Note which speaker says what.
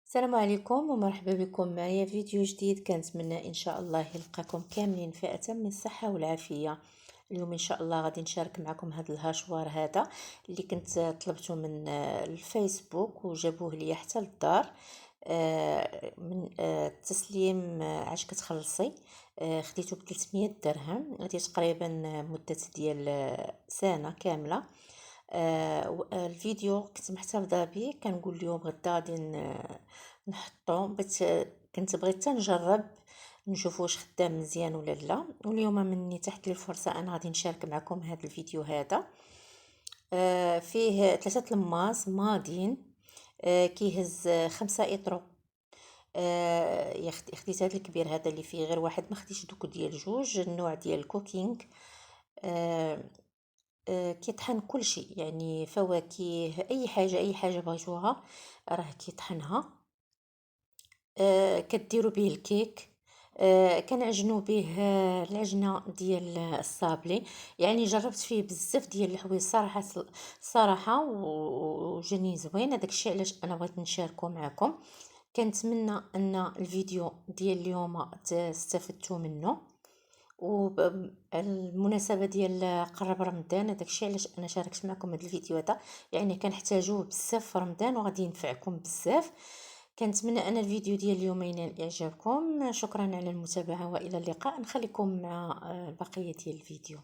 Speaker 1: السلام عليكم ومرحبا بكم معايا فيديو جديد. كنتمنى ان شاء الله يلقاكم كاملين في اتم الصحه والعافيه. اليوم ان شاء الله غادي نشارك معكم هذا الهاشوار هذا اللي كنت طلبته من الفيسبوك وجابوه لي حتى للدار. من التسليم عاش كتخلصي. خديته ب 300 درهم، هذه تقريبا مدة ديال سنة كاملة. الفيديو كنت محتفظة به، كنقول اليوم غدا غادي نحطو كنت بغيت حتى نجرب نشوف واش خدام مزيان ولا لا. واليوم مني تحت لي الفرصة انا غادي نشارك معكم هذا الفيديو هذا. فيه 3 الماس ماضين. كيهز 5 اطرو. خديت هذا الكبير هذا اللي فيه غير واحد، ما خديتش دوك ديال جوج النوع ديال الكوكينغ. كيطحن كل شيء، يعني فواكه، اي حاجه بغيتوها راه كيطحنها. كديروا به الكيك. كنعجنوا به العجنه ديال الصابلي. يعني جربت فيه بزاف ديال الحوايج صراحه، صراحه وجاني زوين. هذاك الشيء علاش انا بغيت نشاركه معكم. كنتمنى ان الفيديو ديال اليوم استفدتوا منه. وبالمناسبه ديال قرب رمضان، هذاك الشيء علاش انا شاركت معكم هذا الفيديو هذا، يعني كنحتاجوه بزاف في رمضان وغادي ينفعكم بزاف. كنتمنى ان الفيديو ديال اليوم ينال اعجابكم. شكرا على المتابعه والى اللقاء. نخليكم مع البقيه ديال الفيديو.